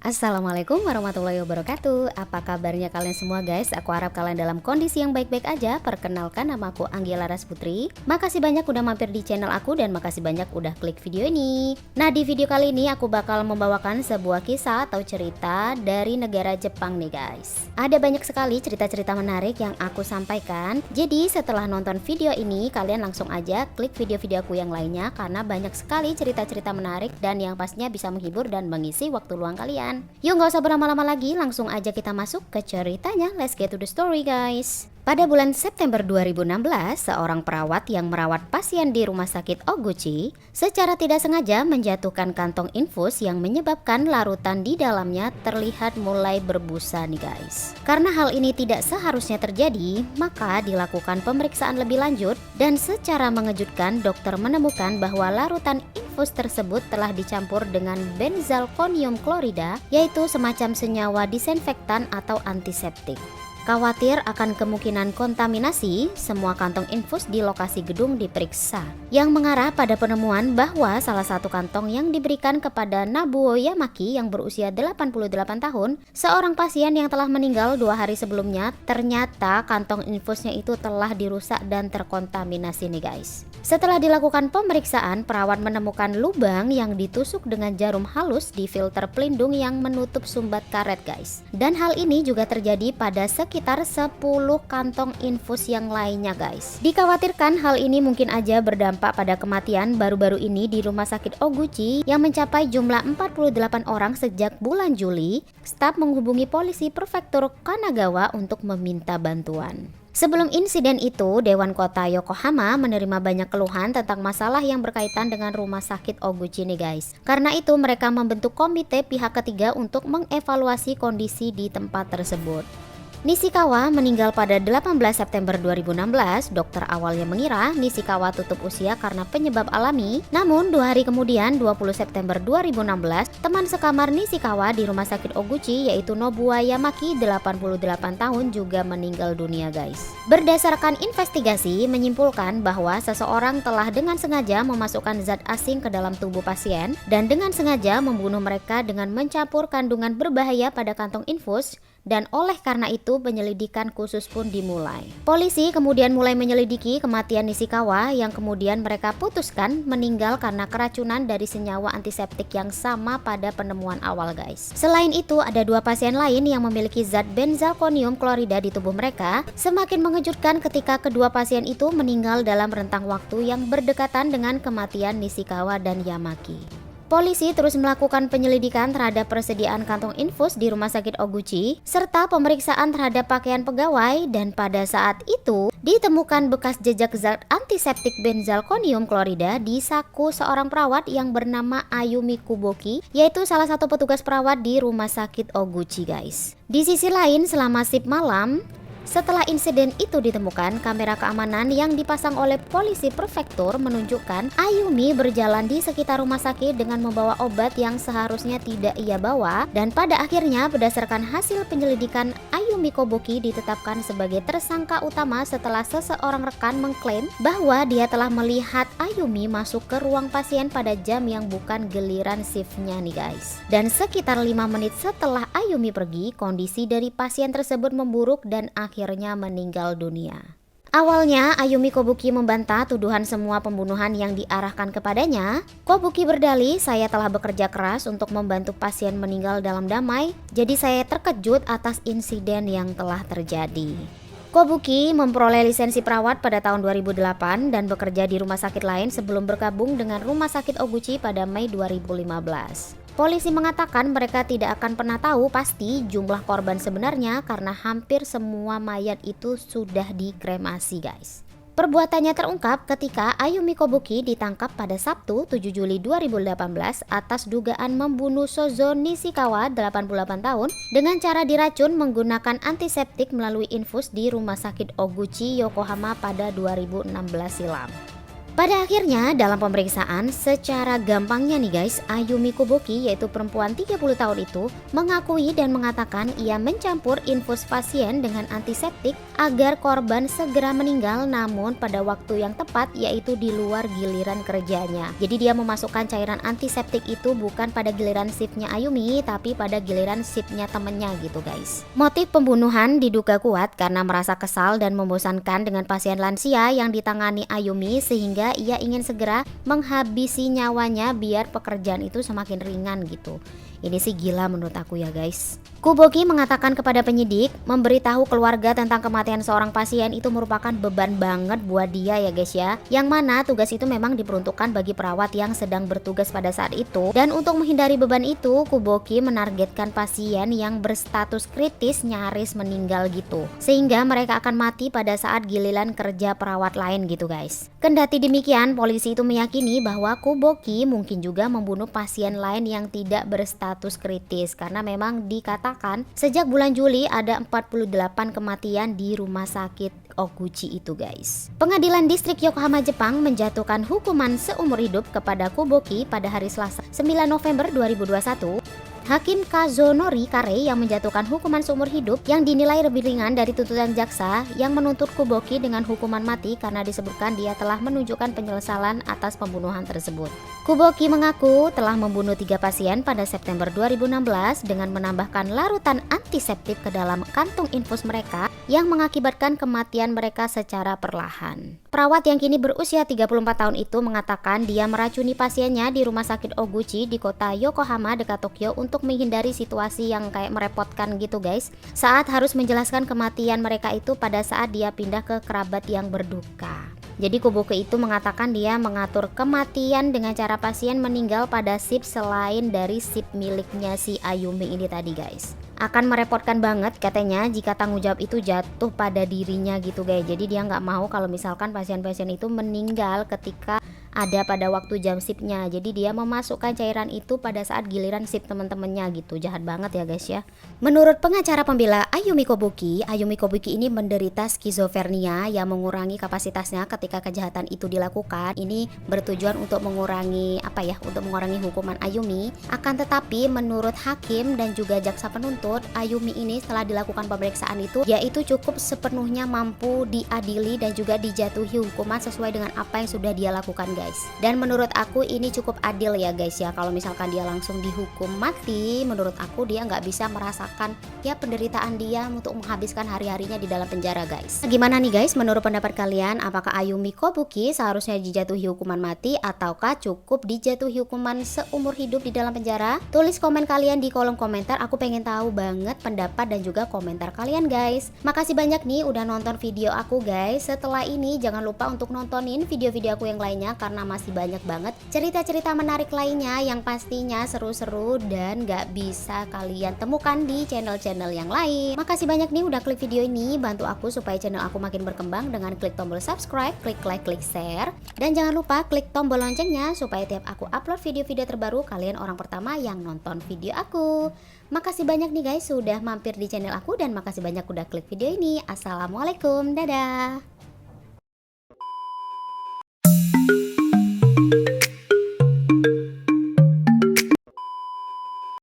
Assalamualaikum warahmatullahi wabarakatuh. Apa kabarnya kalian semua guys? Aku harap kalian dalam kondisi yang baik-baik aja. Perkenalkan, nama aku Anggia Laras Putri. Makasih banyak udah mampir di channel aku dan makasih banyak udah klik video ini. Nah, di video kali ini aku bakal membawakan sebuah kisah atau cerita dari negara Jepang nih guys. Ada banyak sekali cerita-cerita menarik yang aku sampaikan. Jadi setelah nonton video ini, kalian langsung aja klik video-video aku yang lainnya karena banyak sekali cerita-cerita menarik dan yang pastinya bisa menghibur dan mengisi waktu luang kalian. Yuk gak usah berlama-lama lagi, langsung aja kita masuk ke ceritanya. Let's get to the story guys. Pada bulan September 2016, seorang perawat yang merawat pasien di rumah sakit Oguchi secara tidak sengaja menjatuhkan kantong infus yang menyebabkan larutan di dalamnya terlihat mulai berbusa nih guys. Karena hal ini tidak seharusnya terjadi, maka dilakukan pemeriksaan lebih lanjut dan secara mengejutkan dokter menemukan bahwa larutan infus tersebut telah dicampur dengan benzalkonium klorida, yaitu semacam senyawa disinfektan atau antiseptik. Khawatir akan kemungkinan kontaminasi, semua kantong infus di lokasi gedung diperiksa, yang mengarah pada penemuan bahwa salah satu kantong yang diberikan kepada Nabuo Yamaki yang berusia 88 tahun, seorang pasien yang telah meninggal 2 hari sebelumnya, ternyata kantong infusnya itu telah dirusak dan terkontaminasi nih guys. Setelah dilakukan pemeriksaan, perawat menemukan lubang yang ditusuk dengan jarum halus di filter pelindung yang menutup sumbat karet guys. Dan hal ini juga terjadi pada sekitar 10 kantong infus yang lainnya guys. Dikhawatirkan hal ini mungkin aja berdampak pada kematian baru-baru ini di rumah sakit Oguchi yang mencapai jumlah 48 orang sejak bulan Juli. Staf menghubungi polisi prefektur Kanagawa untuk meminta bantuan. Sebelum insiden itu, Dewan Kota Yokohama menerima banyak keluhan tentang masalah yang berkaitan dengan rumah sakit Oguchi nih guys. Karena itu mereka membentuk komite pihak ketiga untuk mengevaluasi kondisi di tempat tersebut. Nishikawa meninggal pada 18 September 2016. Dokter awalnya mengira Nishikawa tutup usia karena penyebab alami. Namun 2 hari kemudian, 20 September 2016, teman sekamar Nishikawa di rumah sakit Oguchi yaitu Nobuo Yamaki 88 tahun juga meninggal dunia guys. Berdasarkan investigasi menyimpulkan bahwa seseorang telah dengan sengaja memasukkan zat asing ke dalam tubuh pasien dan dengan sengaja membunuh mereka dengan mencampur kandungan berbahaya pada kantong infus. Dan oleh karena itu penyelidikan khusus pun dimulai. Polisi kemudian mulai menyelidiki kematian Nishikawa yang kemudian mereka putuskan meninggal karena keracunan dari senyawa antiseptik yang sama pada penemuan awal guys. Selain itu ada 2 pasien lain yang memiliki zat benzalkonium klorida di tubuh mereka. Semakin mengejutkan ketika kedua pasien itu meninggal dalam rentang waktu yang berdekatan dengan kematian Nishikawa dan Yamaki. Polisi terus melakukan penyelidikan terhadap persediaan kantong infus di rumah sakit Oguchi serta pemeriksaan terhadap pakaian pegawai dan pada saat itu ditemukan bekas jejak zat antiseptik benzalkonium klorida di saku seorang perawat yang bernama Ayumi Kuboki, yaitu salah satu petugas perawat di rumah sakit Oguchi guys. Di sisi lain selama shift malam, setelah insiden itu ditemukan, kamera keamanan yang dipasang oleh polisi prefektur menunjukkan Ayumi berjalan di sekitar rumah sakit dengan membawa obat yang seharusnya tidak ia bawa, dan pada akhirnya berdasarkan hasil penyelidikan Ayumi Koboki ditetapkan sebagai tersangka utama setelah seseorang rekan mengklaim bahwa dia telah melihat Ayumi masuk ke ruang pasien pada jam yang bukan giliran shiftnya nih guys. Dan sekitar 5 menit setelah Ayumi pergi, kondisi dari pasien tersebut memburuk dan akhirnya meninggal dunia. Awalnya Ayumi Kobuki membantah tuduhan semua pembunuhan yang diarahkan kepadanya. Kobuki berdalih, saya telah bekerja keras untuk membantu pasien meninggal dalam damai, jadi saya terkejut atas insiden yang telah terjadi. Kobuki memperoleh lisensi perawat pada tahun 2008 dan bekerja di rumah sakit lain sebelum bergabung dengan rumah sakit Oguchi pada Mei 2015. Polisi mengatakan mereka tidak akan pernah tahu pasti jumlah korban sebenarnya karena hampir semua mayat itu sudah dikremasi guys. Perbuatannya terungkap ketika Ayumi Kobuki ditangkap pada Sabtu 7 Juli 2018 atas dugaan membunuh Shozo Nishikawa 88 tahun dengan cara diracun menggunakan antiseptik melalui infus di rumah sakit Oguchi, Yokohama pada 2016 silam. Pada akhirnya dalam pemeriksaan secara gampangnya nih guys, Ayumi Koboki yaitu perempuan 30 tahun itu mengakui dan mengatakan ia mencampur infus pasien dengan antiseptik agar korban segera meninggal, namun pada waktu yang tepat yaitu di luar giliran kerjanya. Jadi dia memasukkan cairan antiseptik itu bukan pada giliran shiftnya Ayumi tapi pada giliran shiftnya temennya gitu guys. Motif pembunuhan diduga kuat karena merasa kesal dan membosankan dengan pasien lansia yang ditangani Ayumi sehingga ia ingin segera menghabisi nyawanya biar pekerjaan itu semakin ringan gitu. Ini sih gila menurut aku ya guys. Koboki mengatakan kepada penyidik, memberitahu keluarga tentang kematian seorang pasien itu merupakan beban banget buat dia ya guys ya. Yang mana tugas itu memang diperuntukkan bagi perawat yang sedang bertugas pada saat itu. Dan untuk menghindari beban itu, Koboki menargetkan pasien yang berstatus kritis nyaris meninggal gitu. Sehingga mereka akan mati pada saat giliran kerja perawat lain gitu guys. Kendati demikian, polisi itu meyakini bahwa Koboki mungkin juga membunuh pasien lain yang tidak berstatus kritis. Karena memang dikatakan sejak bulan Juli ada 48 kematian di rumah sakit Oguchi itu guys. Pengadilan Distrik Yokohama Jepang menjatuhkan hukuman seumur hidup kepada Koboki pada hari Selasa 9 November 2021. Hakim Kazunori Kare yang menjatuhkan hukuman seumur hidup yang dinilai lebih ringan dari tuntutan jaksa yang menuntut Koboki dengan hukuman mati karena disebutkan dia telah menunjukkan penyesalan atas pembunuhan tersebut. Koboki mengaku telah membunuh 3 pasien pada September 2016 dengan menambahkan larutan antiseptik ke dalam kantung infus mereka yang mengakibatkan kematian mereka secara perlahan. Perawat yang kini berusia 34 tahun itu mengatakan dia meracuni pasiennya di rumah sakit Oguchi di kota Yokohama dekat Tokyo untuk menghindari situasi yang kayak merepotkan gitu guys, saat harus menjelaskan kematian mereka itu pada saat dia pindah ke kerabat yang berduka. Jadi Koboki itu mengatakan dia mengatur kematian dengan cara pasien meninggal pada shift selain dari shift miliknya si Ayumi ini tadi guys. Akan merepotkan banget katanya jika tanggung jawab itu jatuh pada dirinya gitu guys. Jadi dia nggak mau kalau misalkan pasien-pasien itu meninggal ketika ada pada waktu jam shiftnya. Jadi dia memasukkan cairan itu pada saat giliran shift teman-temannya gitu. Jahat banget ya guys ya. Menurut pengacara pembela Ayumi Koboki ini menderita skizofrenia yang mengurangi kapasitasnya ketika kejahatan itu dilakukan. Ini bertujuan untuk mengurangi untuk mengurangi hukuman Ayumi. Akan tetapi menurut hakim dan juga jaksa penuntut, Ayumi ini setelah dilakukan pemeriksaan itu yaitu cukup sepenuhnya mampu diadili dan juga dijatuhi hukuman sesuai dengan apa yang sudah dia lakukan guys. Dan menurut aku ini cukup adil ya guys ya. Kalau misalkan dia langsung dihukum mati, menurut aku dia nggak bisa merasakan ya penderitaan dia untuk menghabiskan hari-harinya di dalam penjara guys. Gimana nih guys menurut pendapat kalian? Apakah Ayumi Koboki seharusnya dijatuhi hukuman mati ataukah cukup dijatuhi hukuman seumur hidup di dalam penjara? Tulis komen kalian di kolom komentar. Aku pengen tahu banget pendapat dan juga komentar kalian guys. Makasih banyak nih udah nonton video aku guys. Setelah ini jangan lupa untuk nontonin video-video aku yang lainnya karena masih banyak banget cerita-cerita menarik lainnya yang pastinya seru-seru dan gak bisa kalian temukan di channel-channel yang lain. Makasih banyak nih udah klik video ini, bantu aku supaya channel aku makin berkembang dengan klik tombol subscribe, klik like, klik share, dan jangan lupa klik tombol loncengnya supaya tiap aku upload video-video terbaru kalian orang pertama yang nonton video aku. Makasih banyak nih guys sudah mampir di channel aku dan makasih banyak udah klik video ini. Assalamualaikum, dadah.